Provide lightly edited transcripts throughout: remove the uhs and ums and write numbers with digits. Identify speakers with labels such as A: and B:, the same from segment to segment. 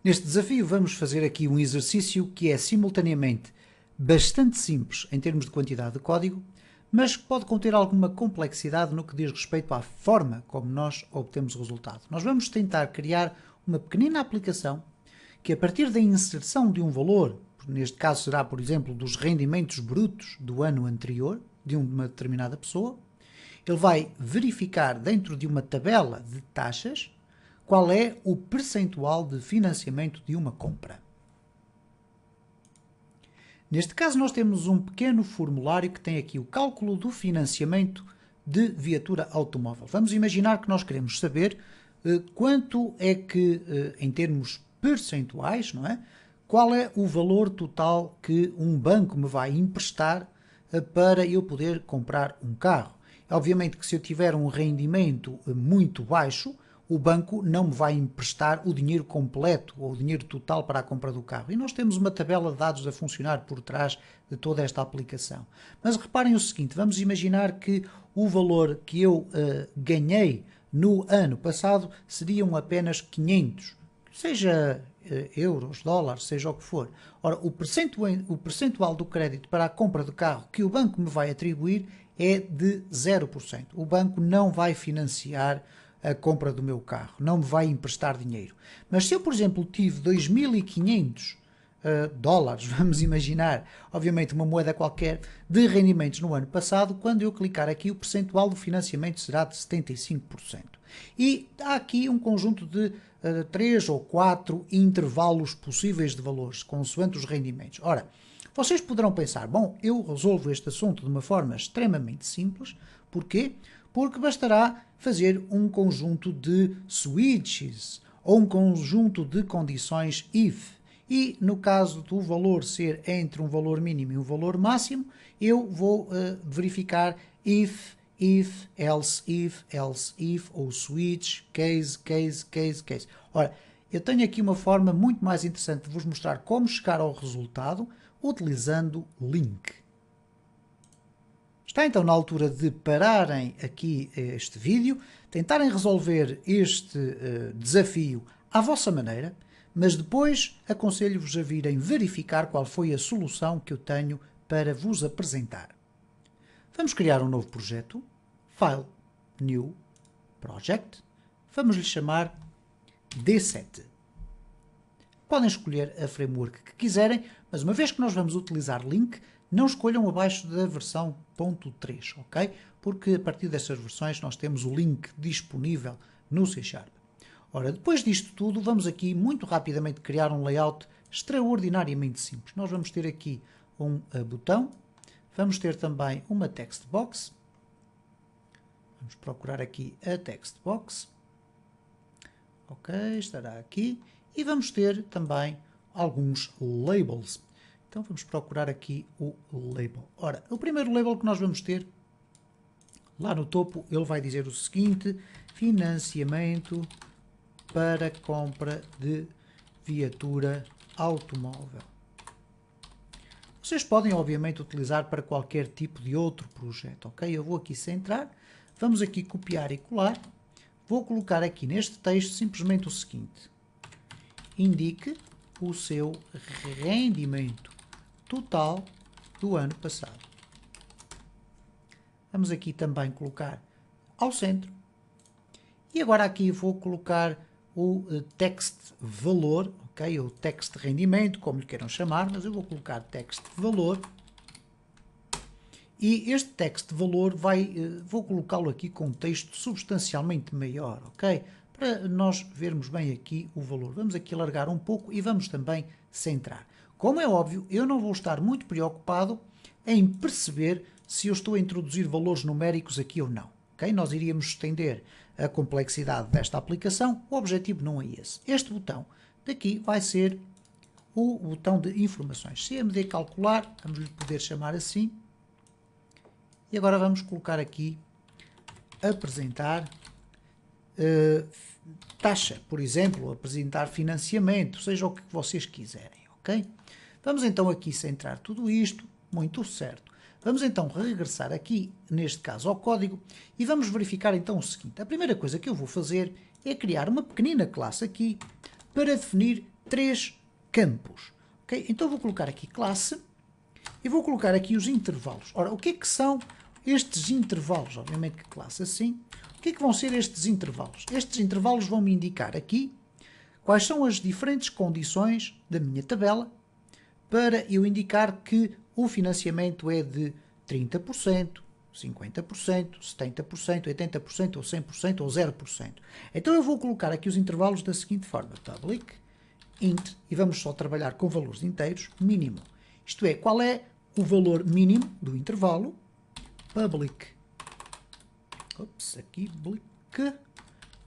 A: Neste desafio vamos fazer aqui um exercício que é simultaneamente bastante simples em termos de quantidade de código, mas que pode conter alguma complexidade no que diz respeito à forma como nós obtemos o resultado. Nós vamos tentar criar uma pequenina aplicação que, a partir da inserção de um valor, neste caso será, por exemplo, dos rendimentos brutos do ano anterior, de uma determinada pessoa, ele vai verificar dentro de uma tabela de taxas qual é o percentual de financiamento de uma compra. Neste caso nós temos um pequeno formulário que tem aqui o cálculo do financiamento de viatura automóvel. Vamos imaginar que nós queremos saber quanto é que, em termos percentuais, não é? Qual é o valor total que um banco me vai emprestar para eu poder comprar um carro. Obviamente que se eu tiver um rendimento muito baixo, o banco não me vai emprestar o dinheiro completo ou o dinheiro total para a compra do carro. E nós temos uma tabela de dados a funcionar por trás de toda esta aplicação. Mas reparem o seguinte, vamos imaginar que o valor que eu ganhei no ano passado seriam apenas 500, seja euros, dólares, seja o que for. Ora, o percentual do crédito para a compra de carro que o banco me vai atribuir é de 0%. O banco não vai financiar a compra do meu carro, não me vai emprestar dinheiro. Mas se eu, por exemplo, tive 2.500 dólares, vamos imaginar, obviamente uma moeda qualquer, de rendimentos no ano passado, quando eu clicar aqui, o percentual do financiamento será de 75%. E há aqui um conjunto de 3 ou 4 intervalos possíveis de valores, consoante os rendimentos. Ora, vocês poderão pensar, bom, eu resolvo este assunto de uma forma extremamente simples. Porquê? Porque bastará fazer um conjunto de switches ou um conjunto de condições if. E no caso do valor ser entre um valor mínimo e um valor máximo, eu vou verificar if, else if, ou switch, case. Ora, eu tenho aqui uma forma muito mais interessante de vos mostrar como chegar ao resultado utilizando link. Está então na altura de pararem aqui este vídeo, tentarem resolver este desafio à vossa maneira, mas depois aconselho-vos a virem verificar qual foi a solução que eu tenho para vos apresentar. Vamos criar um novo projeto, File, New, Project, vamos lhe chamar D7. Podem escolher a framework que quiserem, mas uma vez que nós vamos utilizar link, não escolham abaixo da versão .3, ok? Porque a partir dessas versões nós temos o link disponível no C#. Ora, depois disto tudo, vamos aqui muito rapidamente criar um layout extraordinariamente simples. Nós vamos ter aqui um botão, vamos ter também uma text box. Vamos procurar aqui a text box. Ok, estará aqui. E vamos ter também alguns labels. Então vamos procurar aqui o label. Ora, o primeiro label que nós vamos ter, lá no topo, ele vai dizer o seguinte: financiamento para compra de viatura automóvel. Vocês podem, obviamente, utilizar para qualquer tipo de outro projeto, ok? Eu vou aqui centrar, vamos aqui copiar e colar. Vou colocar aqui neste texto simplesmente o seguinte: indique o seu rendimento total do ano passado. Vamos aqui também colocar ao centro. E agora aqui vou colocar o text valor, ok? O text rendimento, como lhe queiram chamar, mas eu vou colocar text valor. E este text valor vou colocá-lo aqui com um texto substancialmente maior, ok? Para nós vermos bem aqui o valor. Vamos aqui alargar um pouco e vamos também centrar. Como é óbvio, eu não vou estar muito preocupado em perceber se eu estou a introduzir valores numéricos aqui ou não. Okay? Nós iríamos estender a complexidade desta aplicação, o objetivo não é esse. Este botão daqui vai ser o botão de informações. CMD calcular, vamos lhe poder chamar assim. E agora vamos colocar aqui apresentar taxa, por exemplo, apresentar financiamento, seja o que vocês quiserem, ok? Vamos então aqui centrar tudo isto, muito certo. Vamos então regressar aqui, neste caso, ao código e vamos verificar então o seguinte. A primeira coisa que eu vou fazer é criar uma pequenina classe aqui para definir três campos. Okay? Então vou colocar aqui classe e vou colocar aqui os intervalos. Ora, o que é que são estes intervalos? Obviamente que classe assim. O que é que vão ser estes intervalos? Estes intervalos vão me indicar aqui quais são as diferentes condições da minha tabela para eu indicar que o financiamento é de 30%, 50%, 70%, 80% ou 100% ou 0%. Então eu vou colocar aqui os intervalos da seguinte forma. Public, int, e vamos só trabalhar com valores inteiros, mínimo. Isto é, qual é o valor mínimo do intervalo? Public, aqui, public,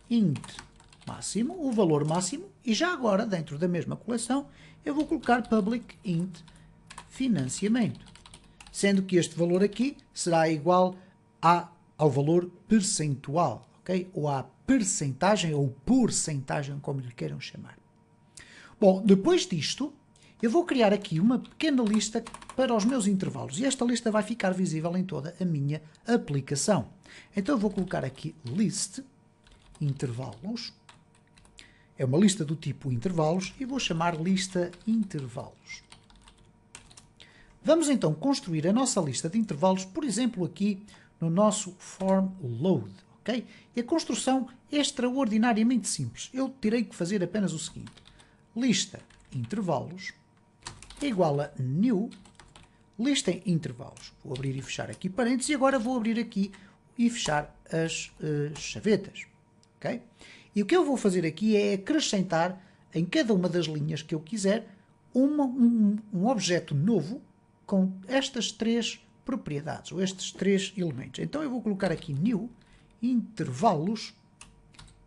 A: int, máximo, o valor máximo, e já agora, dentro da mesma coleção, eu vou colocar public int financiamento, sendo que este valor aqui será igual ao valor percentual, ok? Ou à percentagem ou porcentagem, como lhe queiram chamar. Bom, depois disto, eu vou criar aqui uma pequena lista para os meus intervalos e esta lista vai ficar visível em toda a minha aplicação. Então eu vou colocar aqui list intervalos. É uma lista do tipo intervalos e vou chamar lista intervalos. Vamos então construir a nossa lista de intervalos, por exemplo, aqui no nosso form load, ok? E a construção é extraordinariamente simples. Eu terei que fazer apenas o seguinte. Lista intervalos é igual a new lista em intervalos. Vou abrir e fechar aqui parênteses e agora vou abrir aqui e fechar as chavetas, ok? E o que eu vou fazer aqui é acrescentar em cada uma das linhas que eu quiser um objeto novo com estas três propriedades, ou estes três elementos. Então eu vou colocar aqui new intervalos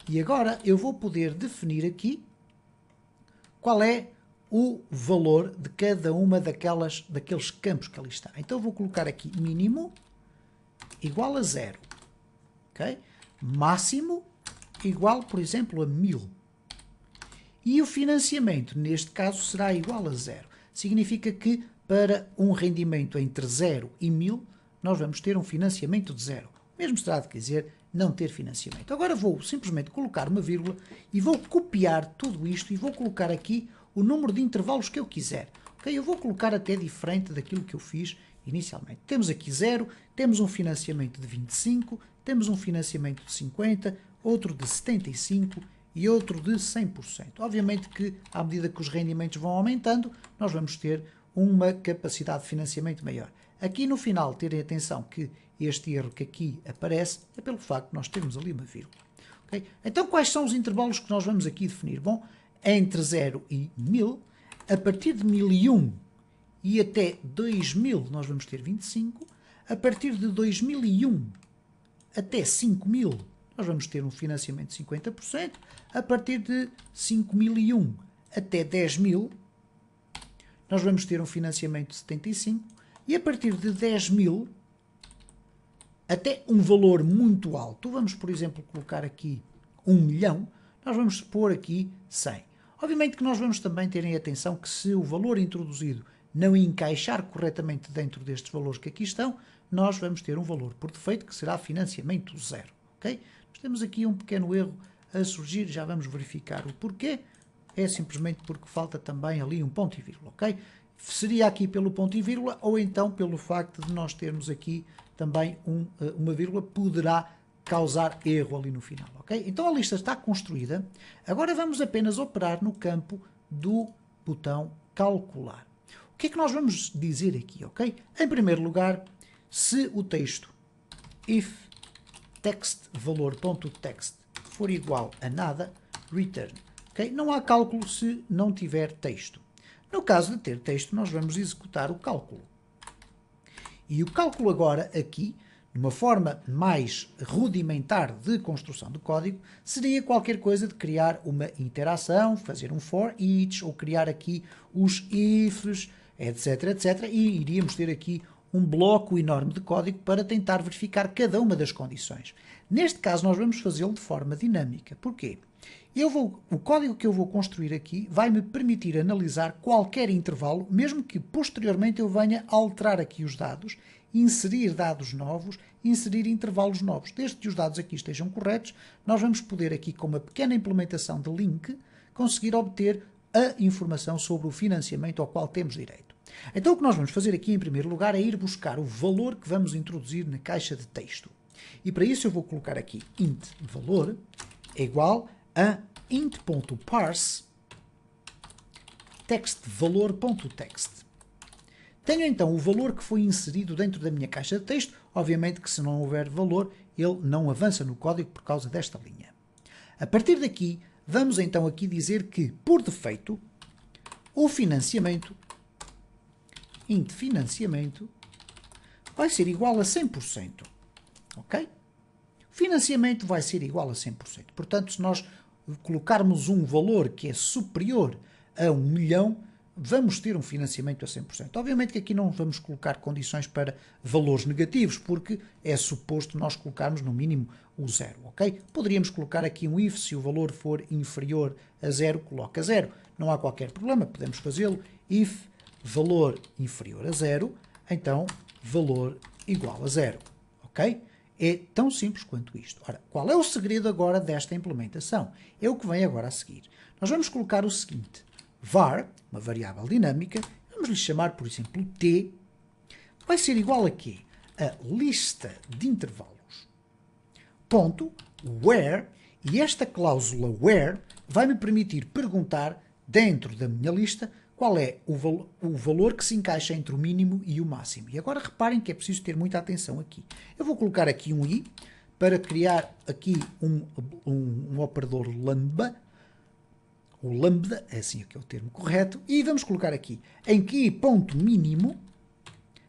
A: e agora eu vou poder definir aqui qual é o valor de cada uma daqueles campos que ali está. Então eu vou colocar aqui mínimo igual a 0, ok? Máximo igual, por exemplo, a 1000. E o financiamento, neste caso, será igual a 0. Significa que para um rendimento entre 0 e 1000, nós vamos ter um financiamento de 0. O mesmo será de dizer não ter financiamento. Agora vou simplesmente colocar uma vírgula e vou copiar tudo isto e vou colocar aqui o número de intervalos que eu quiser. Okay? Eu vou colocar até diferente daquilo que eu fiz inicialmente. Temos aqui 0, temos um financiamento de 25, temos um financiamento de 50, outro de 75 e outro de 100%. Obviamente que, à medida que os rendimentos vão aumentando, nós vamos ter uma capacidade de financiamento maior. Aqui no final, terem atenção que este erro que aqui aparece é pelo facto de nós termos ali uma vírgula. Okay? Então, quais são os intervalos que nós vamos aqui definir? Bom, entre 0 e 1000, a partir de 1001 e até 2000, nós vamos ter 25. A partir de 2001 até 5000, nós vamos ter um financiamento de 50%. A partir de 5001 até 10.000, nós vamos ter um financiamento de 75%. E a partir de 10.000 até um valor muito alto, vamos, por exemplo, colocar aqui 1 milhão, nós vamos pôr aqui 100. Obviamente que nós vamos também ter em atenção que se o valor introduzido não encaixar corretamente dentro destes valores que aqui estão, nós vamos ter um valor por defeito que será financiamento zero. Okay? Nós temos aqui um pequeno erro a surgir, já vamos verificar o porquê. É simplesmente porque falta também ali um ponto e vírgula. Okay? Seria aqui pelo ponto e vírgula ou então pelo facto de nós termos aqui também uma vírgula, poderá causar erro ali no final. Okay? Então a lista está construída. Agora vamos apenas operar no campo do botão calcular. O que é que nós vamos dizer aqui? Okay? Em primeiro lugar, se o texto if text valor.text for igual a nada, return. Okay? Não há cálculo se não tiver texto. No caso de ter texto, nós vamos executar o cálculo. E o cálculo agora, aqui, numa forma mais rudimentar de construção de código, seria qualquer coisa de criar uma interação, fazer um for each, ou criar aqui os ifs, etc, etc. E iríamos ter aqui um bloco enorme de código para tentar verificar cada uma das condições. Neste caso, nós vamos fazê-lo de forma dinâmica. Porquê? O código que eu vou construir aqui vai-me permitir analisar qualquer intervalo, mesmo que posteriormente eu venha a alterar aqui os dados, inserir dados novos, inserir intervalos novos. Desde que os dados aqui estejam corretos, nós vamos poder aqui, com uma pequena implementação de link, conseguir obter a informação sobre o financiamento ao qual temos direito. Então o que nós vamos fazer aqui em primeiro lugar é ir buscar o valor que vamos introduzir na caixa de texto. E para isso eu vou colocar aqui int valor é igual a int.parse textvalor.text. Tenho então o valor que foi inserido dentro da minha caixa de texto. Obviamente que se não houver valor, ele não avança no código por causa desta linha. A partir daqui, vamos então aqui dizer que, por defeito, o financiamento, int financiamento, vai ser igual a 100%. Ok? O financiamento vai ser igual a 100%. Portanto, se nós colocarmos um valor que é superior a 1 milhão, vamos ter um financiamento a 100%. Obviamente que aqui não vamos colocar condições para valores negativos, porque é suposto nós colocarmos no mínimo o 0, ok? Poderíamos colocar aqui um if, se o valor for inferior a 0, coloca 0. Não há qualquer problema, podemos fazê-lo. If valor inferior a 0, então valor igual a 0, ok? É tão simples quanto isto. Ora, qual é o segredo agora desta implementação? É o que vem agora a seguir. Nós vamos colocar o seguinte: var, uma variável dinâmica, vamos lhe chamar, por exemplo, t, vai ser igual a quê? A lista de intervalos, ponto, where, e esta cláusula where vai-me permitir perguntar, dentro da minha lista, qual é o valor que se encaixa entre o mínimo e o máximo. E agora reparem que é preciso ter muita atenção aqui. Eu vou colocar aqui um i, para criar aqui um operador lambda. O lambda, é assim que é o termo correto, e vamos colocar aqui em que ponto mínimo,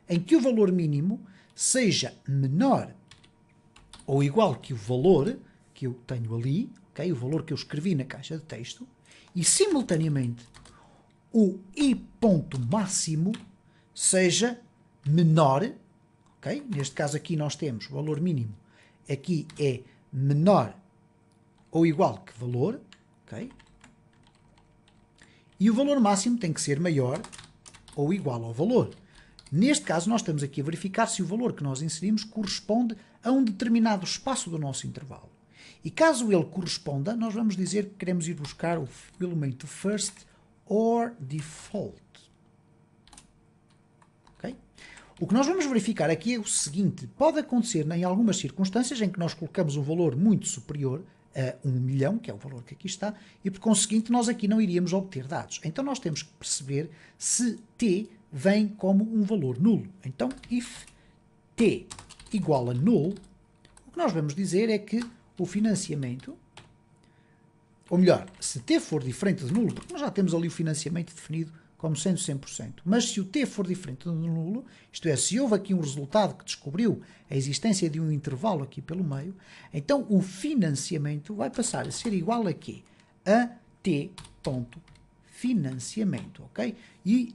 A: em que o valor mínimo seja menor ou igual que o valor que eu tenho ali, okay? O valor que eu escrevi na caixa de texto, e simultaneamente o i ponto máximo seja menor, okay? Neste caso aqui nós temos o valor mínimo, aqui é menor ou igual que valor, ok? E o valor máximo tem que ser maior ou igual ao valor. Neste caso, nós estamos aqui a verificar se o valor que nós inserimos corresponde a um determinado espaço do nosso intervalo. E caso ele corresponda, nós vamos dizer que queremos ir buscar o elemento first or default. Okay? O que nós vamos verificar aqui é o seguinte: pode acontecer em algumas circunstâncias em que nós colocamos um valor muito superior a 1 milhão, que é o valor que aqui está, e por conseguinte nós aqui não iríamos obter dados. Então nós temos que perceber se t vem como um valor nulo. Então, if t igual a null, o que nós vamos dizer é que o financiamento, ou melhor, se t for diferente de nulo, porque nós já temos ali o financiamento definido como sendo 100%, mas se o t for diferente de nulo, isto é, se houve aqui um resultado que descobriu a existência de um intervalo aqui pelo meio, então o financiamento vai passar a ser igual a quê? A t.financiamento, ok? E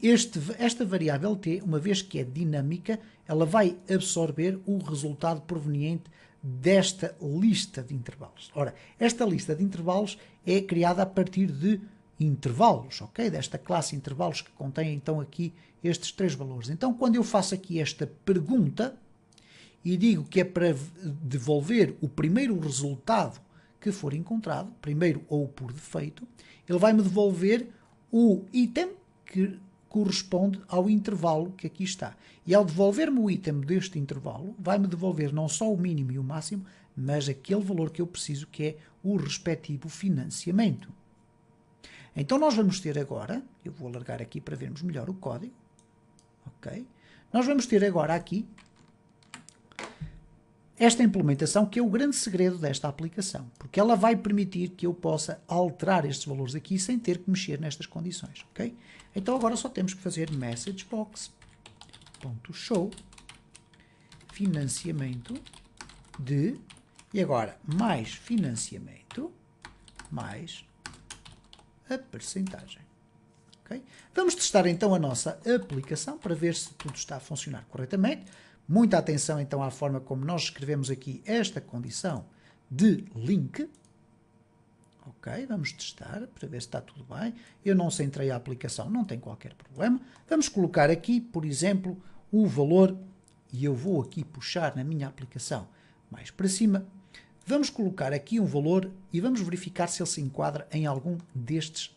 A: esta variável t, uma vez que é dinâmica, ela vai absorver o resultado proveniente desta lista de intervalos. Ora, esta lista de intervalos é criada a partir de intervalos, ok? Desta classe intervalos que contém então aqui estes três valores. Então, quando eu faço aqui esta pergunta e digo que é para devolver o primeiro resultado que for encontrado, primeiro ou por defeito, ele vai-me devolver o item que corresponde ao intervalo que aqui está. E ao devolver-me o item deste intervalo, vai-me devolver não só o mínimo e o máximo, mas aquele valor que eu preciso, que é o respectivo financiamento. Então nós vamos ter agora, eu vou alargar aqui para vermos melhor o código, ok? Nós vamos ter agora aqui esta implementação, que é o grande segredo desta aplicação, porque ela vai permitir que eu possa alterar estes valores aqui sem ter que mexer nestas condições, ok? Então agora só temos que fazer messagebox.show financiamento de, e agora mais financiamento mais a percentagem. Okay? Vamos testar então a nossa aplicação para ver se tudo está a funcionar corretamente. Muita atenção então à forma como nós escrevemos aqui esta condição de link. Ok, vamos testar para ver se está tudo bem. Eu não centrei a aplicação, não tem qualquer problema. Vamos colocar aqui, por exemplo, o valor, e eu vou aqui puxar na minha aplicação mais para cima. Vamos colocar aqui um valor e vamos verificar se ele se enquadra em algum destes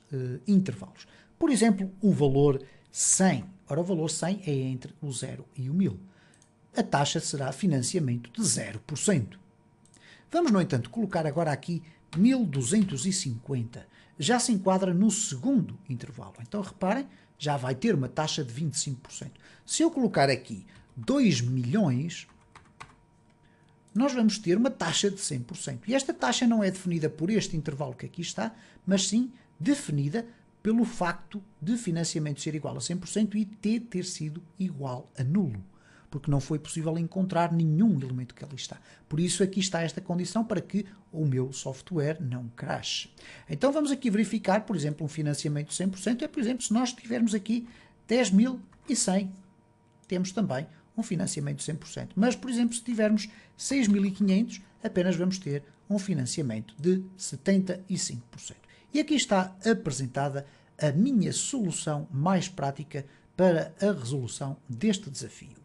A: intervalos. Por exemplo, o valor 100. Ora, o valor 100 é entre o 0 e o 1000. A taxa será financiamento de 0%. Vamos, no entanto, colocar agora aqui 1250. Já se enquadra no segundo intervalo. Então, reparem, já vai ter uma taxa de 25%. Se eu colocar aqui 2 milhões, nós vamos ter uma taxa de 100%. E esta taxa não é definida por este intervalo que aqui está, mas sim definida pelo facto de financiamento ser igual a 100% e T ter sido igual a nulo, porque não foi possível encontrar nenhum elemento que ali está. Por isso aqui está esta condição para que o meu software não crashe. Então vamos aqui verificar, por exemplo, um financiamento de 100%, por exemplo, se nós tivermos aqui 10.100, temos também um financiamento de 100%. Mas, por exemplo, se tivermos 6.500, apenas vamos ter um financiamento de 75%. E aqui está apresentada a minha solução mais prática para a resolução deste desafio.